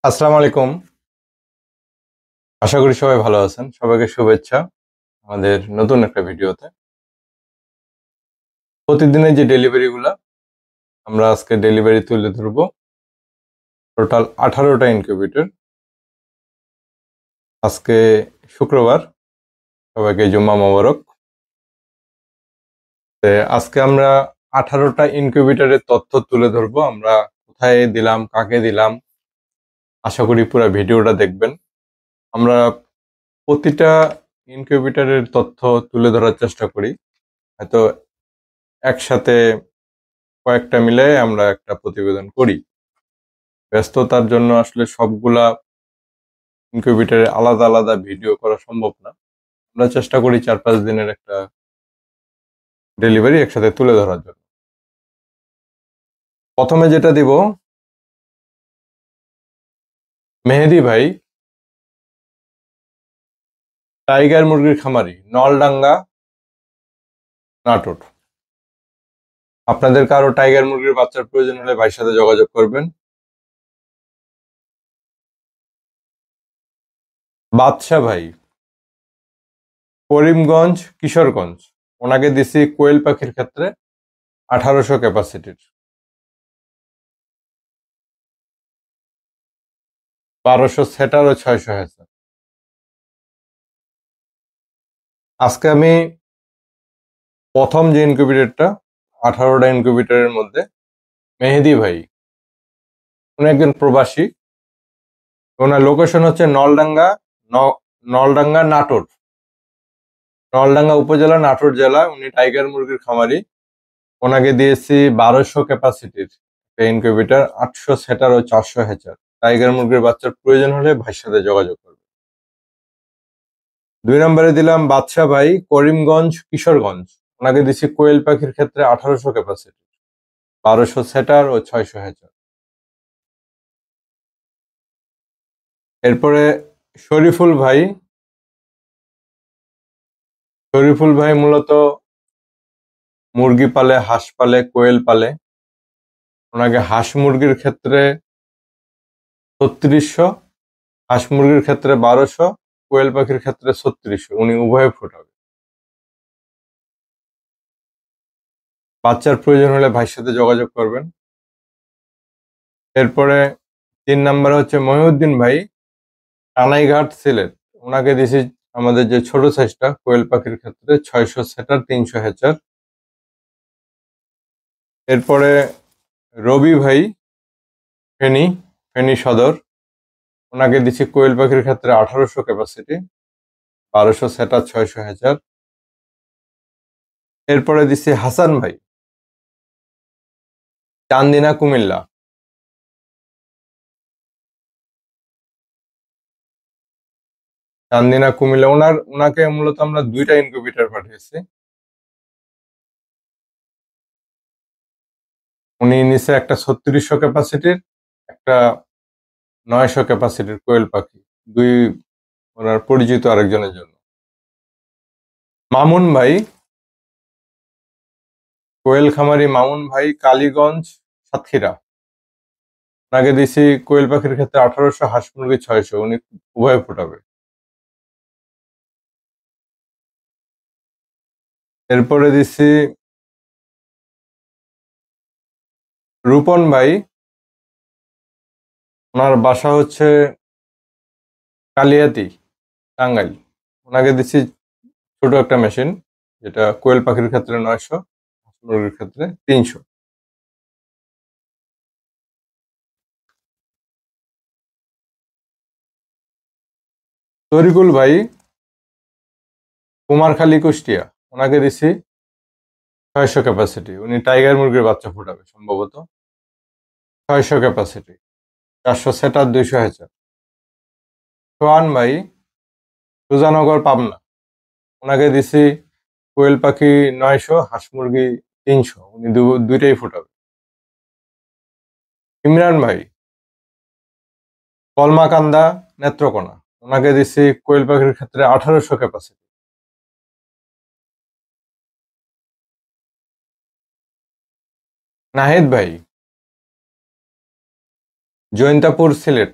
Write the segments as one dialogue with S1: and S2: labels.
S1: আসসালামু আলাইকুম। আশা করি সবাই ভালো আছেন। সবাইকে শুভেচ্ছা আমাদের নতুন একটা ভিডিওতে। প্রতিদিনের যে ডেলিভারিগুলা আমরা আজকে ডেলিভারি তুলে ধরবো। টোটাল 18টা ইনকিউবেটর। আজকে শুক্রবার, সবাইকে জুম্মা মোবারক। আজকে আমরা 18টা ইনকিউবেটরের তথ্য তুলে ধরবো। আমরা কোথায় দিলাম, কাকে দিলাম, আশা করি পুরো ভিডিওটা দেখবেন। আমরা প্রতিটা ইনকিউবেটরের তথ্য তুলে ধরার চেষ্টা করি, হয়তো একসাথে কয়েকটা মিলে আমরা একটা প্রতিবেদন করি। ব্যস্ততার জন্য আসলে সবগুলা ইনকিউবেটরে আলাদা আলাদা ভিডিও করা সম্ভব না। আমরা চেষ্টা করি 4-5 দিনের একটা ডেলিভারি একসাথে তুলে ধরার জন্য। প্রথমে যেটা দিব, মেহেদি ভাই, টাইগার মুরগির খামারি, নলডাঙ্গা, নাটোর। আপনাদের কারো টাইগার মুরগির বাচ্চার প্রয়োজন হলে ভাইয়ের সাথে যোগাযোগ করবেন। বাদশা ভাই, করিমগঞ্জ, কিশোরগঞ্জ। ওনাকে দিছি কোয়েল পাখির ক্ষেত্রে 1800 ক্যাপাসিটির, 1200 সেটার ও 600 হ্যাচার। আজকে আমি প্রথম যে ইনকিউবেটরটা, 18টা ইনকিউবেটরের মধ্যে মেহেদি ভাই, উনি একজন প্রবাসী। ওনার লোকেশন হচ্ছে নলডাঙ্গা, নাটোর। নলডাঙ্গা উপজেলা, নাটোর জেলা। উনি টাইগার মুরগির খামারি। ওনাকে দিয়েছি 1200 ক্যাপাসিটির ইনকিউবেটর, 800 সেটার ও 400 হ্যাচার। টাইগার মুরগির বাচ্চার প্রয়োজন হলে ভাইয়ের সাথে যোগাযোগ করবে। 2 নম্বরে দিলাম বাদশা ভাই, করিমগঞ্জ, কিশোরগঞ্জ। ওনাকে দিচ্ছি কোয়েল পাখির ক্ষেত্রে 1800 ক্যাপাসিটি, 1200 সেটার ও 600 হ্যাচার। এরপরে শরীফুল ভাই। শরীফুল ভাই মূলত মুরগি পালে, হাঁস পালে, কোয়েল পালে। ওনাকে হাঁস মুরগির ক্ষেত্রে 3600, হাঁস মুরগির ক্ষেত্রে 1200, কোয়েল পাখির ক্ষেত্রে 3600। উনি উভয়ে ফোটাবে। বাচ্চার প্রয়োজন হলে ভাইয়ের সাথে যোগাযোগ করবেন। এরপরে 3 নম্বরে হচ্ছে মহিউদ্দিন ভাই, কানাইঘাট, সিলেট। ওনাকে দিছি আমাদের যে ছোট সাইজটা কোয়েল পাখির ক্ষেত্রে 600 সেটার, 300 হ্যাচার। এরপরে রবি ভাই, ফেনী, ফেনী সদর। ওনাকে দিচ্ছি কোয়েল পাখির ক্ষেত্রে 1800 ক্যাপাসিটি, 1200 সেটার, 600 হ্যাচার। এরপরে দিচ্ছি হাসান ভাই, চান্দিনা, কুমিল্লা। চান্দিনা, কুমিল্লা। ওনাকে মূলত আমরা 2টা ইনকিউবেটর পাঠিয়েছি। উনি নিচে একটা 3600 ক্যাপাসিটির, একটা 900 ক্যাপাসিটির কোয়েল পাখি, দুই ওনার পরিচিত আরেকজনের জন্য। মামুন ভাই, কোয়েল খামারি মামুন ভাই, কালীগঞ্জ, সাতক্ষীরা। ওনাকে দিছি কোয়েল পাখির ক্ষেত্রে 1800, হাঁস মুরগি 600। উনি উভয় ফোটাবে। এরপরে দিছি রূপন ভাই, ওনার বাসা হচ্ছে কালিয়াতি, টাঙ্গাইল। ওনাকে দিচ্ছি ছোট একটা মেশিন, যেটা কোয়েল পাখির ক্ষেত্রে 900, হাঁস মুরগির ক্ষেত্রে 300। তরিকুল ভাই, কুমারখালী, কুষ্টিয়া। ওনাকে দিছি 600 ক্যাপাসিটি। উনি টাইগার মুরগির বাচ্চা ফোটাবে সম্ভবত। 600 ক্যাপাসিটি, 400 সেটার, 200 হ্যাচার। সোহান ভাই, সুজানগর, পাবনা। ওনাকে দিছি কোয়েল পাখি 900, হাঁস মুরগি 300। উনি দুইটাই ফোটাবে। ইমরান ভাই, কলমাকান্দা, নেত্রকোনা। ওনাকে দিছি কোয়েল পাখির ক্ষেত্রে 1800 ক্যাপাসিটি। নাহিদ ভাই, জৈন্তাপুর, সিলেট।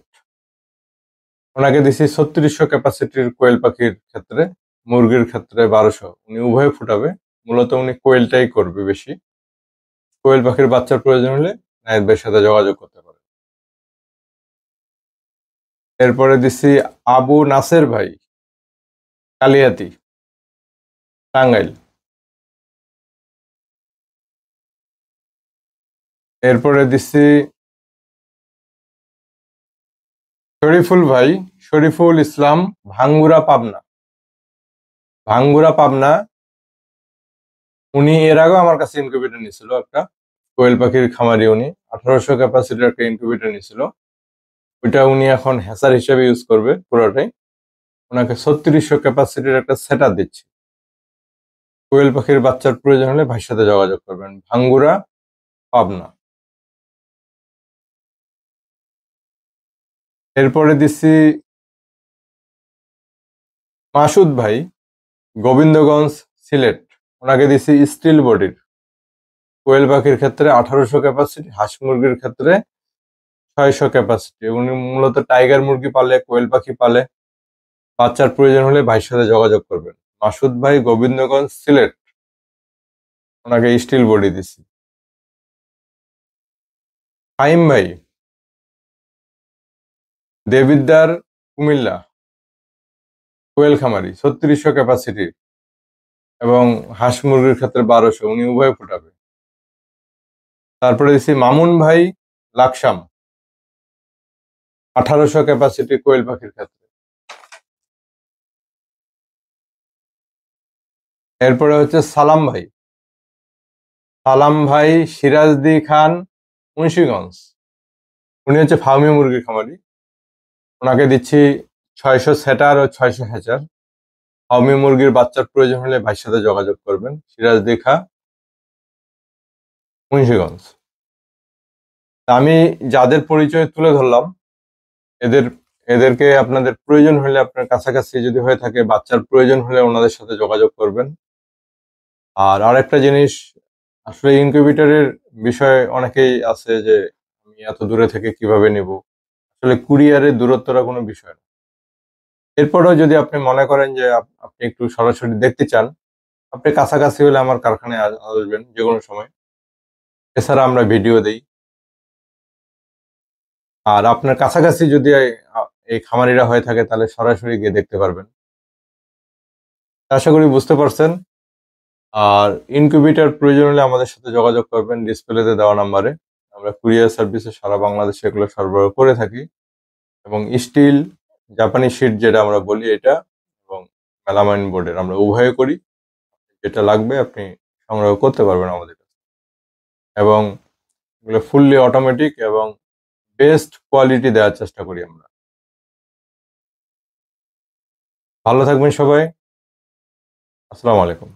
S1: ওনাকে দিছি 3600 ক্যাপাসিটির কোয়েল পাখির ক্ষেত্রে, মুরগির ক্ষেত্রে 1200। উনি উভয় ফুটাবে, মূলত উনি কোয়েলটাই করবে বেশি। কোয়েল পাখির বাচ্চার প্রয়োজন হলে নাহিদ ভাইয়ের সাথে যোগাযোগ করতে পারে। এরপরে দিছি আবু নাসের ভাই, কালিয়াতি, টাঙ্গাইল। এরপরে দিছি শরীফুল ভাই, শরীফুল ইসলাম, ভাঙ্গুরা পাবনা। ভাঙ্গুরা পাবনা, উনি এর আগেও আমার কাছে ইনকিউবেটর নিছিল একটা, কোয়েল পাখির খামারি উনি। 1800 ক্যাপাসিটির একটা ইনকিউবেটর নিছিল, ওইটা উনি এখন হ্যাচার হিসেবে ইউজ করবে পুরোটাই। ওনাকে 3600 ক্যাপাসিটির একটা সেটআপ দিচ্ছি। কোয়েল পাখির বাচ্চার প্রয়োজন হলে ভাইয়ের সাথে যোগাযোগ করবেন, ভাঙ্গুরা পাবনা। এরপরে দিচ্ছি মাসুদ ভাই, গোবিন্দগঞ্জ, সিলেট। ওনাকে দিছি স্টিল বডির কোয়েল পাখির ক্ষেত্রে 1800 ক্যাপাসিটি, হাঁস মুরগির ক্ষেত্রে 600 ক্যাপাসিটি। উনি মূলত টাইগার মুরগি পালে, কোয়েল পাখি পালে। বাচ্চার প্রয়োজন হলে ভাইয়ের সাথে যোগাযোগ করবেন, মাসুদ ভাই, গোবিন্দগঞ্জ, সিলেট। ওনাকে স্টিল বডি দিছি। ফাহিম ভাই, দেবিদ্দার, কুমিল্লা, কোয়েল খামারি, 3600 ক্যাপাসিটি এবং হাঁস মুরগির ক্ষেত্রে 1200। উনি উভয় ফুটাবে। তারপরে দিচ্ছি মামুন ভাই, লাকসাম, 1800 ক্যাপাসিটি কোয়েল পাখির ক্ষেত্রে। এরপরে হচ্ছে সালাম ভাই, সালাম ভাই, সিরাজদি খান, মুন্সিগঞ্জ। উনি হচ্ছে ফার্মি মুরগির খামারি। ওনাকে দিচ্ছি 600 সেটার ও 600 হ্যাচার। ফার্মি মুরগির বাচ্চার প্রয়োজন হলে ভাইয়ের সাথে যোগাযোগ করবেন, সিরাজদি খা, মুন্সিগঞ্জ। আমি যাদের পরিচয় তুলে ধরলাম, এদের এদেরকে আপনাদের প্রয়োজন হলে, আপনার কাছাকাছি যদি হয়ে থাকে, বাচ্চার প্রয়োজন হলে ওনাদের সাথে যোগাযোগ করবেন। আর আরেকটা জিনিস, আসলে ইনকিউবেটরের বিষয়ে অনেকেই আছে যে আমি এত দূরে থেকে কিভাবে নেব। আসলে কুরিয়ারের দূরত্বটা কোনো বিষয় না। এরপরেও যদি আপনি মনে করেন যে আপনি একটু সরাসরি দেখতে চান, আপনি কাছাকাছি হলে আমার কারখানায় আসবেন যে কোনো সময়। এছাড়া আমরা ভিডিও দেই। আর আপনার কাছাকাছি যদি এই খামারিরা হয়ে থাকে, তাহলে সরাসরি গিয়ে দেখতে পারবেন। আশা করি বুঝতে পারছেন। আর ইনকিউবেটর প্রয়োজন হলে আমাদের সাথে যোগাযোগ করবেন ডিসপ্লেতে দেওয়া নাম্বারে। আমরা কুরিয়ার সার্ভিসে সারা বাংলাদেশে এগুলো সরবরাহ করে থাকি। এবং স্টিল, জাপানি শিট যেটা আমরা বলি এটা, এবং মেলামাইন বোর্ডের আমরা উভয় করি। যেটা লাগবে আপনি সংগ্রহ করতে পারবেন আমাদের কাছে। এবং এগুলো ফুললি অটোমেটিক এবং বেস্ট কোয়ালিটি দেওয়ার চেষ্টা করি আমরা। ভালো থাকবেন সবাই। আসসালামু আলাইকুম।